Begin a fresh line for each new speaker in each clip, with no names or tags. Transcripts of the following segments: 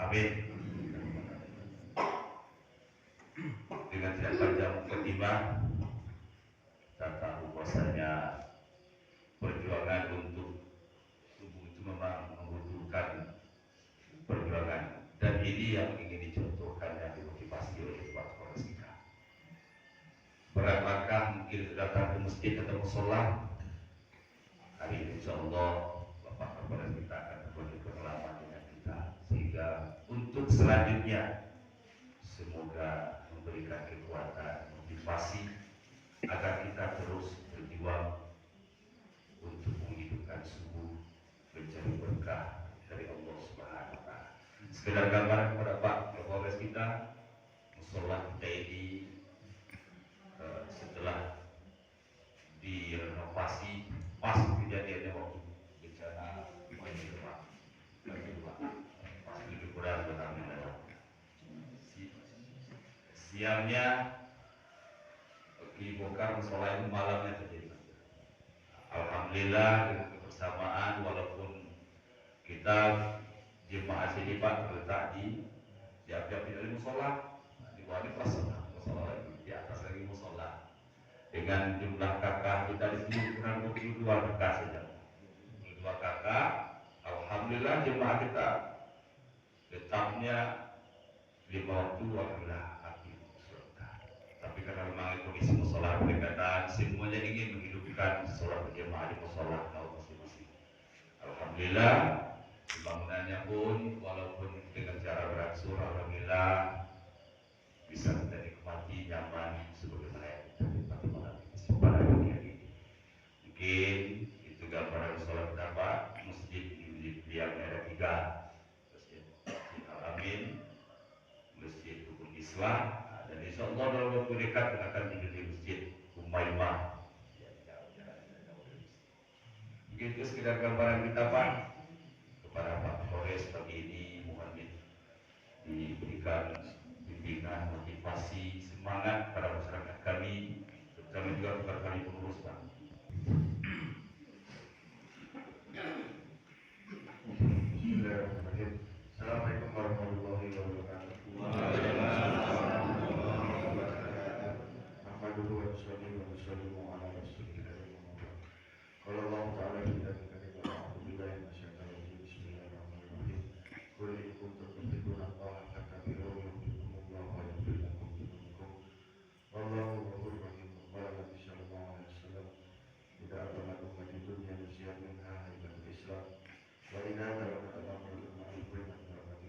Amin. Dengan tidak panjang mukadimah, kita tahu bahwasanya perjuangan untuk tubuh itu memang membutuhkan perjuangan, dan ini yang ingin dicontohkan yang dimotivasi oleh Bapak Kapolres kita. Berat langkah mungkin datang ke masjid atau musola. Hari ini insyaallah Bapak Kapolres kita akan berbagi pengalaman dengan kita, sehingga untuk selanjutnya semoga memberikan kekuatan, motivasi agar kita terus berjuang untuk menghidupkan subuh, mencari berkah dari Allah Subhanahu wa Ta'ala. Sekedar gambaran kepada Pak Kapolres kita, musola kita ini setelah direnovasi pas kejadiannya waktu bencana banjir Pak, pas lebih kurang benar-benar siangnya dibongkar musola itu, malamnya terjadi banjir. Alhamdulillah dengan kebersamaan, walaupun kita jemaah sini Pak terletak di siap-siap dari musola, di bawah ini pelaksana musola lagi, di atas lagi musola. Dengan jumlah kakak kita di sini kurang 22 kakak saja. 22 kakak, alhamdulillah jemaah kita tetapnya 5 waktu alhamdulillah aktif surga. Tapi karena memang kondisi musola berdekatan, semuanya ingin menghidupkan sholat berjamaah di musola kaum masing-masing. Alhamdulillah pembangunannya pun walaupun dengan cara berangsur, alhamdulillah bisa kita nikmati nyaman sebagaimana yang kita nikmati pada dunia ini. Mungkin itu gambaran sholat dapat masjid yang ada 3, masjid Al-Amin, masjid Hukum Islam, dan insya Allah dalam waktu dekat akan diganti masjid Umaymah. Begitu sekedar gambaran kita Pak kepada Pak Kapolres pagi ini. Mohon diberikan bimbingan, motivasi, semangat pada masyarakat kami, terutama juga kepada kami pengurus Pak.
Bismillahirrahmanirrahim. Assalamualaikum warahmatullahi wabarakatuh. Alhamdulillah wa sallallahu ala rasulillah. Qala Allah ta'ala fi kitabih a'udzu billahi minasyaitonir rajim. Bismillahirrahmanirrahim. Qul in kuntum tuhibbuna Allah fattabi'uni yuhibbukumullah wa yaghfir lakum dzunubakum. Wallahu ghafurur rahim. Qala Nabi sallallahu alaihi wasallam, "Idza aqamatum fi dunya nasiyan minha haibul Islam. Wa idza tarakat al-amru ma'rufun wa nahi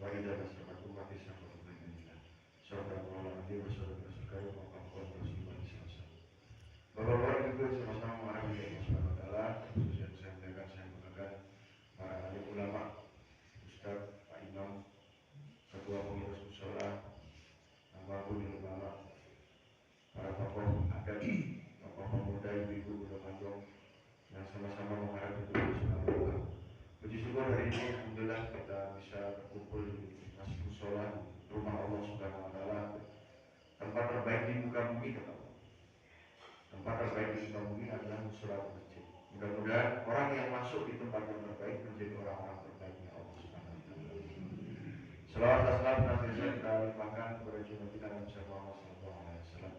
wa idza nasrakum wa tisaqatum billah." Sallallahu alaihi wasallam sekali mengatakan Rasulullah SAW. Bapak-bapak juga sama-sama memahami Allah Subhanahu wa Ta'ala. Khusus yang saya muliakan, saya mengatakan para alim ulama, Ustaz, Pak Imam, Ketua Pengurus Musola, Anggota ulama, para tokoh adat, tokoh pemuda, ibu-ibu, budak-budak yang sama-sama mengharap itu Allah. Puji syukur hari ini alhamdulillah kita bisa berkumpul di Masjid Musola, rumah Allah Subhanahu wa Ta'ala, tempat terbaik di muka bumi kata Allah. Tempat terbaik di muka bumi adalah musola masjid. Mudah-mudahan orang yang masuk di tempat yang terbaik menjadi orang-orang terbaiknya Allah Subhanahu wa Ta'ala. Selawat dan salam senantiasa kita limpahkan kepada junjungan kita Nabi Muhammad SAW.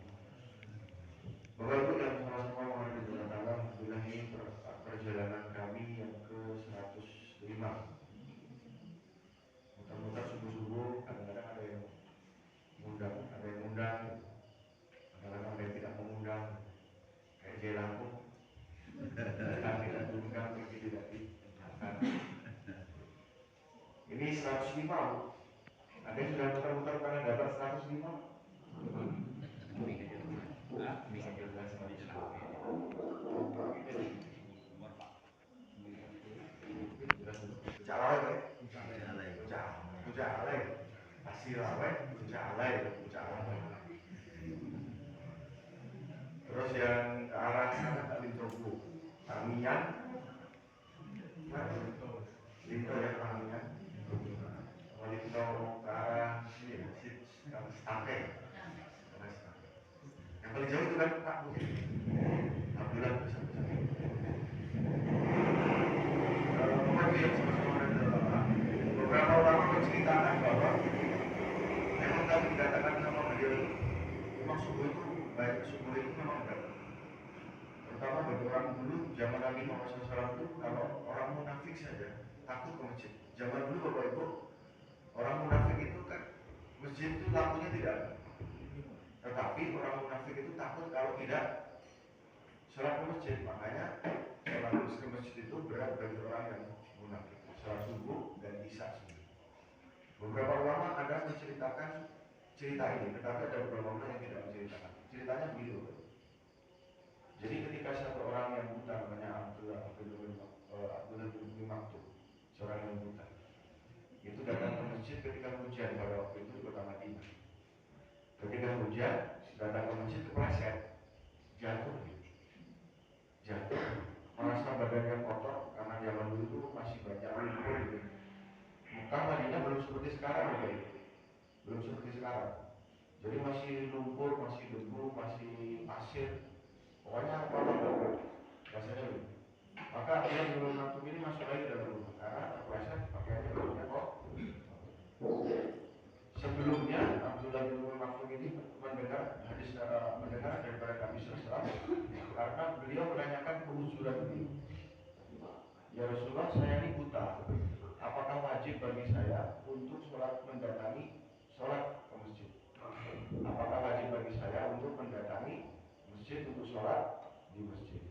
Bapak Ibu yang sama-sama menghadapi Allah Ta'ala, alhamdulillah ini perjalanan kami yang ke-105. Muter-muter subuh-subuh, kadang-kadang ada yang mengundang, kadang-kadang ada yang tidak mengundang, kayak Jelaku. Kami tidak diundang, kami tidak diundangkan. Ini 105. Ada yang sudah muter-muter karena dapat 105. Terus yang ke arah sana tadi Tobu, Tamiyan, Linto ya Tamiyan, Linto ke arah Stake. Yang paling jauh itu kan Pak Bu. Alhamdulillah bisa. Beberapa ulama bagi orang dulu zaman Nabi Muhammad SAW itu kalau orang munafik saja takut ke masjid. Zaman dulu Bapak Ibu, orang munafik itu kan masjid itu lampunya tidak ada. Tetapi orang munafik itu takut kalau tidak sholat ke masjid. Makanya sholat ke masjid itu berat bagi orang yang munafik. Sholat subuh dan isya sendiri. Beberapa ulama ada menceritakan cerita ini, tetapi ada beberapa ulama yang tidak menceritakan. Ceritanya begitu. Jadi ketika satu orang yang buta namanya Abdullah bin Maktum, seorang yang buta, itu datang ke masjid ketika hujan pada waktu itu di kota Madinah. Ketika hujan, datang ke masjid kepleset, jatuh, merasa badannya kotor karena zaman dulu itu masih banyak lumpur gitu. Mekah Madinah belum seperti sekarang, belum seperti sekarang. Jadi masih lumpur, masih debu, masih pasir. Pokoknya apa rasanya dulu. Maka dia belum Maktum ini masuk lagi dalam rumah karena terpleset pakaiannya bajunya kok. Sebelumnya Abdullah bin Maktum ini mendengar hadis daripada Nabi SAW karena beliau menanyakan keuzuran beliau. Ya Rasulullah, saya ini buta. Apakah wajib bagi saya untuk mendatangi sholat ke masjid? Apakah wajib bagi saya untuk mendatangi masjid untuk sholat di masjid?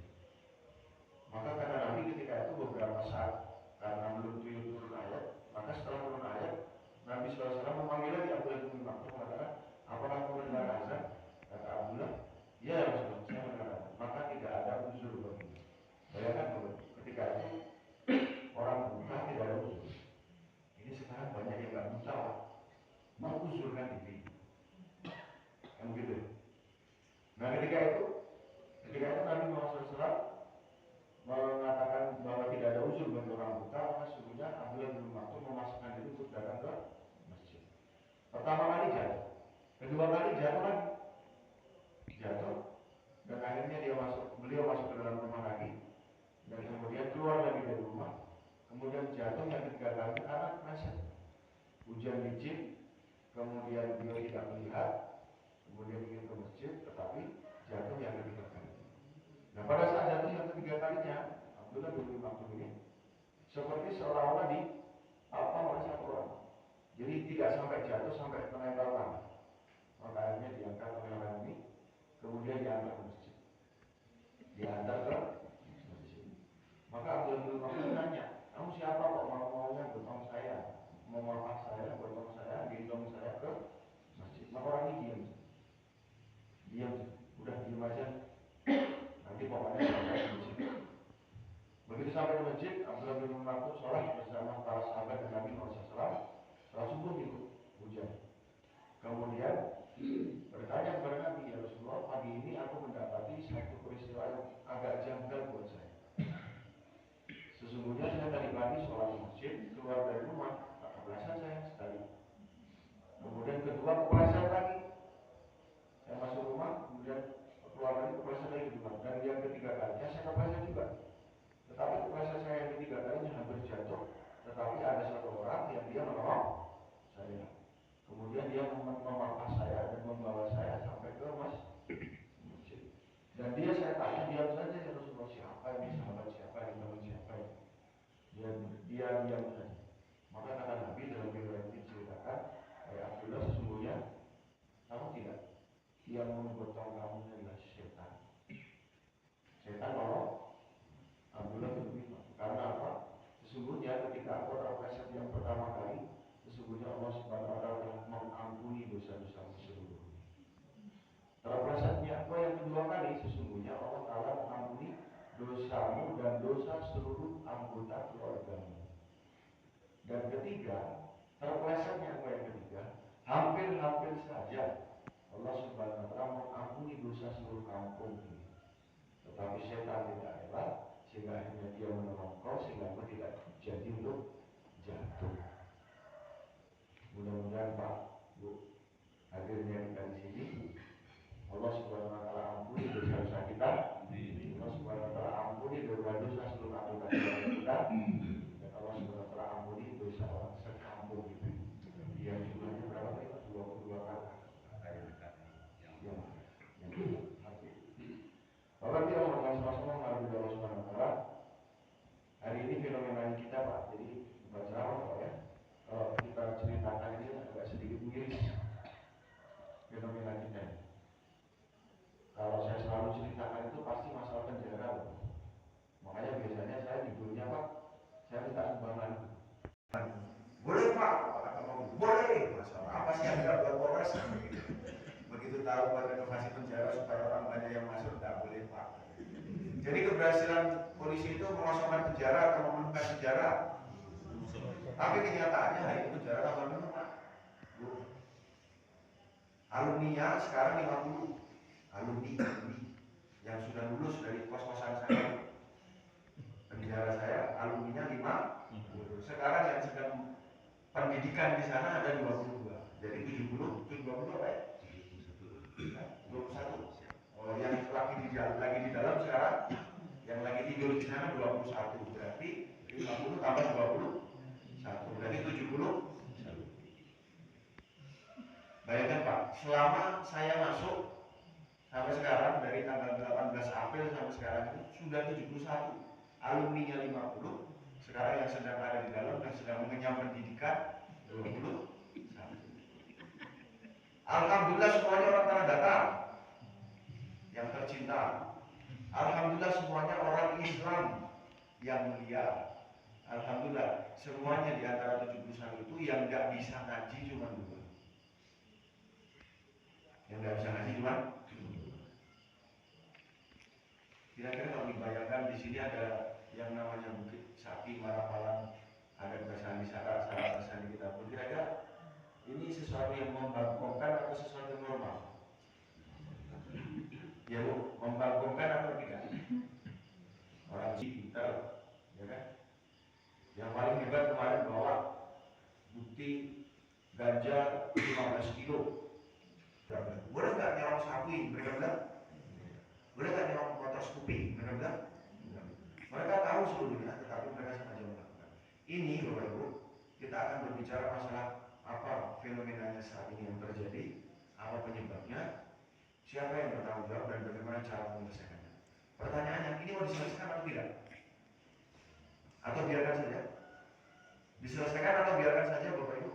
Maka kata Nabi ketika itu beberapa saat karena belum turun ayat, maka setelah turun ayat Nabi SAW memanggil lagi Abdullah bin Maktum mengatakan, apakah kau mendengar azan? Kata Abdullah, ya Rasulullah, saya mendengar azan. Maka tidak ada uzur baginya. Bayangkan ketika itu orang buta tidak ada uzur. Ini sekarang banyak yang nggak buta, menguzurkan diri. Kan gitu. Nah ketika itu Nabi Muhammad SAW mengatakan bahwa tidak ada uzur bagi orang buta, maka sesungguhnya Abdullah bin Maktum memasukkan diri untuk datang ke masjid. Pertama kali jatuh, kedua kali jatuh lagi, dan akhirnya beliau masuk ke dalam rumah lagi, dan kemudian keluar lagi dari rumah, kemudian jatuh yang ketiga kali karena kepleset, hujan licin, kemudian beliau tidak melihat, kemudian ingin ke masjid, tetapi jatuh yang ketiga kali. Nah pada saat jatuh yang ketiga kalinya, Abdullah bin Maktum ini seperti seolah-olah apa oleh satu orang. Jadi tidak sampai jatuh sampai menempel tanah. Maka akhirnya diangkat oleh orang ini, kemudian diantar ke masjid. Maka Abdullah bin Maktum tanya, kamu siapa kok mau-maunya gotong saya, memapas saya, gotong saya, gendong saya ke masjid? Maka orang ini diam, udah diam aja. Nanti pokoknya sampai ke masjid. Begitu sampai ke masjid, Abdullah bin Maktum sholat bersama para sahabat dan Nabi Muhammad SAW. Sholat subuh itu hujan. Kemudian bertanya kepada Nabi, ya Rasulullah, pagi ini aku mendapati satu peristiwa yang agak janggal buat saya. Sesungguhnya saya tadi pagi sholat di masjid, keluar dari rumah, kepleset saya sekali. Kemudian kedua kepleset lagi. Saya masuk rumah, kemudian keluar lagi kepleset lagi kedua. Dan yang ketiga kalinya saya kepleset juga. Tetapi kepleset saya yang ketiga kalinya hampir jatuh. Tetapi ada satu orang yang dia menolong saya. Kemudian dia memangkas saya dan membawa saya sampai ke masjid. Dan saya tanya, diam saja ya Rasulullah, siapa ini sahabat siapa ini teman siapa ini? Dia diam saja. Maka kata Nabi dalam riwayat ini diceritakan, Abdullah, sesungguhnya kamu tidak, yang menggotong kamu adalah setan. Setan nolong Abdullah bin Maktum. Karena apa? Sesungguhnya ketika aku terpleset yang pertama kali, sesungguhnya Allah Subhanahu wa Ta'ala telah mengampuni dosa-dosamu seluruhnya. Terplesetnya aku yang kedua kali, sesungguhnya Allah Ta'ala mengampuni dosamu dan dosa seluruh anggota keluargamu. Dan ketiga, terplesetnya aku yang ketiga, hampir saja Allah Subhanahu wa Ta'ala mengampuni dosa seluruh kampung ini. Tetapi setan tidak rela, sehingga akhirnya dia menolong kau sehingga kau tidak jadi untuk jatuh. Mudah-mudahan Pak, Bu, hadirnya kita di sini, Allah Subhanahu wa Ta'ala ampuni dosa-dosa kita. Allah Subhanahu wa Ta'ala ampuni dosa seluruh anggota keluarga kita. Dan Allah Subhanahu wa Ta'ala ampuni dosa orang sekampung kita. Yang jumlahnya berapa tadi? 22 kakak. Yang Bapak dia orang sama-sama Boleh Pak, kata mobil. Boleh, masalah apa sih yang nggak buat Polres? Begitu tahu buat renovasi penjara supaya orang banyak yang masuk, nggak boleh Pak. Jadi keberhasilan polisi itu mengosongkan penjara atau memenuhkan penjara. Tapi kenyataannya hari itu penjara tambah penuh Pak. Alumninya sekarang 50 alumni yang sudah lulus dari kos-kosan saya, penjara saya, alumninya 50. Sekarang yang sedang pendidikan di sana ada 22. Jadi 70, 20 apa ya? 21. Oh, yang lagi di dalam sekarang, yang lagi tidur di sana 21. Berarti 50 tambah 21. Berarti 70. Bayangkan Pak, selama saya masuk sampai sekarang dari tanggal 18 April sampai sekarang itu sudah 71. Alumninya 50. Sekarang yang sedang ada di dalam dan sedang mengenyam pendidikan 21. Alhamdulillah semuanya orang Tanah Datar yang tercinta. Alhamdulillah semuanya orang Islam yang mulia. Alhamdulillah semuanya di antara 71 itu yang nggak bisa ngaji cuma 2. Yang nggak bisa ngaji cuma 2. Kira-kira kalau dibayangkan di sini ada yang namanya Bukit Sapi, Marapalang, ada Basani Syarat, Syarat Basani kita pun. Kira-kira ini sesuatu yang membangkongkan atau sesuatu yang normal? Ya Bu, membangkongkan atau tidak? Orang pintar, ya kan? Yang paling hebat kemarin bawa bukti ganja 15 kilo. Boleh nggak nyolong sapi? Mereka bilang. Boleh nggak nyolong motor Scoopy? Mereka bilang. Mereka tahu seluruhnya, tetapi mereka sengaja melakukan. Ini Bapak Ibu, kita akan berbicara masalah apa fenomenanya saat ini yang terjadi, apa penyebabnya, siapa yang bertanggung jawab dan bagaimana cara menyelesaikannya. Pertanyaannya, ini mau diselesaikan atau tidak? Atau biarkan saja? Diselesaikan atau biarkan saja Bapak Ibu?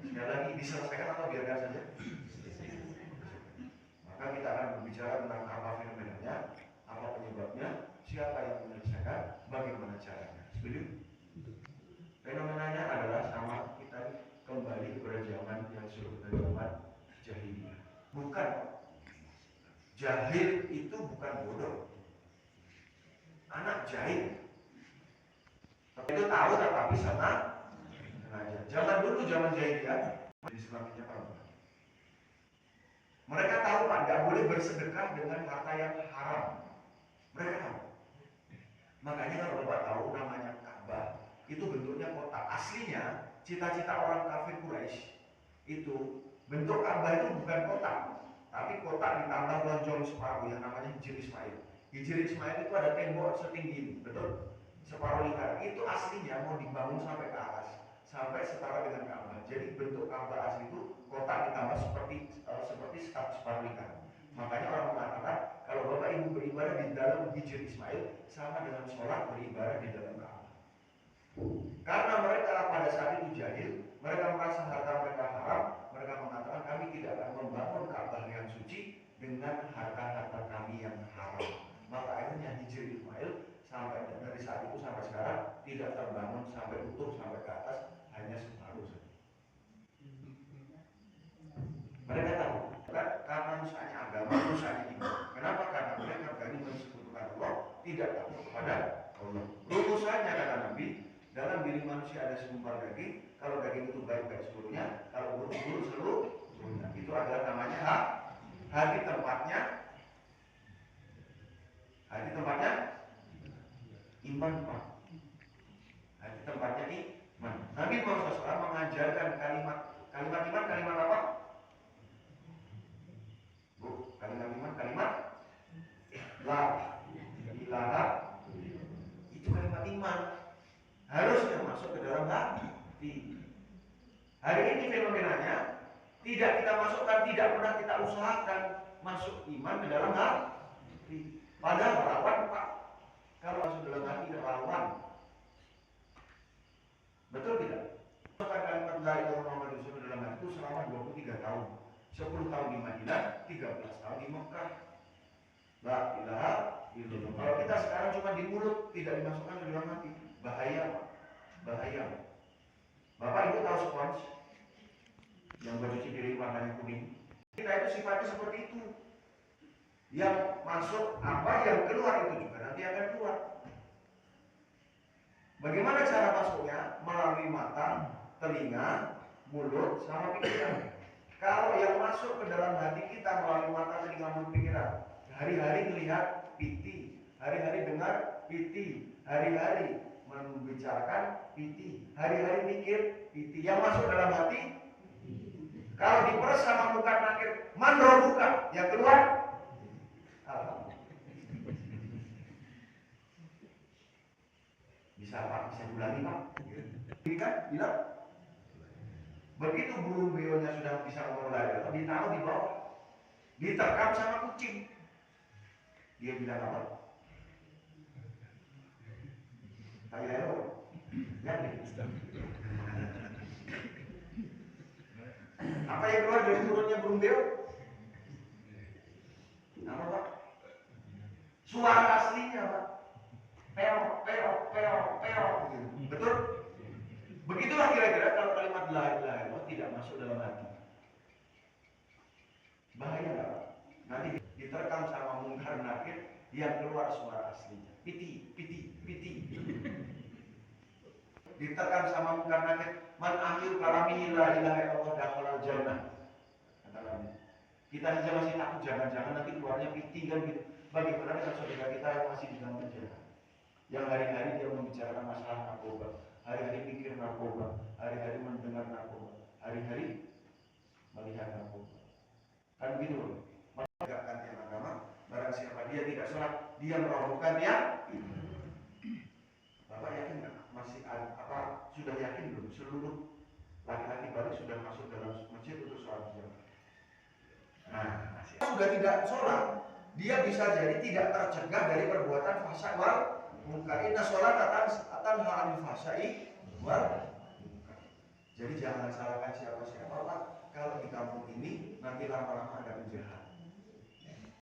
Sekali lagi, diselesaikan atau biarkan saja? Maka kita akan berbicara tentang apa fenomenanya, apa penyebabnya, siapa yang menyelesaikan, bagaimana caranya. Setuju? Fenomenanya adalah sama kita kembali kepada zaman yang sudah zaman jahiliyah. Bukan, jahil itu bukan bodoh. Anak jahil itu tahu tetapi sengaja. Zaman dulu zaman jahiliyah, Islamnya perempuan. Mereka tahu Pak, nggak boleh bersedekah dengan harta yang haram. Mereka tahu. Makanya kalau Bapak tahu namanya Ka'bah, itu bentuknya kotak. Aslinya cita-cita orang kafir Quraisy itu bentuk Ka'bah itu bukan kotak, tapi kotak ditambah lonjong separuh yang namanya Hijr Ismail. Hijr Ismail itu ada tembok setinggi ini, betul? Separuh lingkaran. Itu aslinya mau dibangun sampai ke atas, sampai setara dengan Ka'bah. Jadi bentuk Ka'bah asli itu kotak ditambah seperti separuh lingkaran. Makanya orang mengatakan kalau Bapak Ibu beribadah di dalam Hijr Ismail sama dengan sholat beribadah di dalam Ka'bah. Karena mereka pada saat itu jahil, mereka merasa harta mereka haram, mereka mengatakan kami tidak akan membangun Ka'bah yang suci dengan harta-harta kami yang haram. Maka akhirnya Hijr Ismail sampai dari saat itu sampai sekarang tidak terbangun sampai utuh sampai ke atas, hanya separuh saja. Mereka tahu karena rusaknya agama, rusaknya iman. Kenapa? Karena mereka berani mensekutukan Allah, tidak takut kepada Allah. Rumusannya kata Nabi, dalam diri manusia ada segumpal daging. Kalau daging itu baik-baik seluruhnya, kalau buruk-buruk seluruhnya. Itu adalah namanya hati tempatnya iman Pak. Hati tempatnya iman. Nabi Muhammad SAW mengajarkan kalimat iman, kalimat apa? Bu, kalimat iman, kalimat la ilaha, itu kalimat iman. Harusnya masuk ke dalam hati. Hari ini fenomenanya tidak kita masukkan, tidak pernah kita usahakan masuk iman ke dalam hati. Padahal rawan Pak. Kalau masuk dalam hati rawan. Betul tidak? Masukkan kalimat la ilaha Muhammad Rasulullah dalam hati itu selama 23 tahun. 10 tahun di Madinah, 13 tahun di Mekah. La ilaha illallah. Kalau kita sekarang cuma di mulut, tidak dimasukkan ke dalam hati, bahaya. Bapak Ibu tahu spons yang buat cuci piring warnanya kuning? Kita itu sifatnya seperti itu. Yang masuk apa, yang keluar itu juga nanti akan keluar. Bagaimana cara masuknya? Melalui mata, telinga, mulut, sama pikiran. Kalau yang masuk ke dalam hati kita melalui mata, telinga, mulut, pikiran, hari-hari melihat piti, hari-hari dengar piti, hari-hari membicarakan piti, hari-hari mikir piti. Yang masuk dalam hati, kalau diperes sama muka nakir, mandrobuka, yang keluar, bisa Pak, bisa diulangi Pak. Ini kan bilang, begitu burung beonya sudah bisa mengelola, ditaruh di bawah, diterkam sama kucing. Dia bilang apa? Saya ya nih. Apa yang keluar dari mulutnya burung beo? Apa Pak? Suara aslinya Pak. Peok, peok, peok, peok. Betul? Begitulah kira-kira kalau kalimat la ilaha illallah tidak masuk dalam hati. Bahaya nggak Pak? Nanti diterkam sama mungkar nakir, yang keluar suara aslinya. Piti, piti, piti. Diterkam sama mungkar nakir, man akhir kalamihi la ilaha illallah dakhalal jannah. Kata Nabi. Kita saja masih takut jangan-jangan nanti keluarnya piti kan gitu. Bagaimana dengan saudara kita yang masih di dalam penjara? Yang hari-hari dia membicarakan masalah narkoba, hari-hari mikir narkoba, hari-hari mendengar narkoba, hari-hari melihat narkoba. Kan begitu loh. Menegakkan tiang agama, barang siapa dia tidak sholat, dia merobohkan tiang. Bapak yakin nggak? Masih apa? Sudah yakin belum? Seluruh laki-laki balik sudah masuk dalam masjid untuk sholat jamaah. Nah, sudah tidak sholat, dia bisa jadi tidak tercegah dari perbuatan fasya wal munkar. Inna sholat atan ha'anil fasya'i wal munkar. Jadi jangan salahkan siapa-siapa Pak. Kalau di kampung ini nanti lama-lama ada penjahat.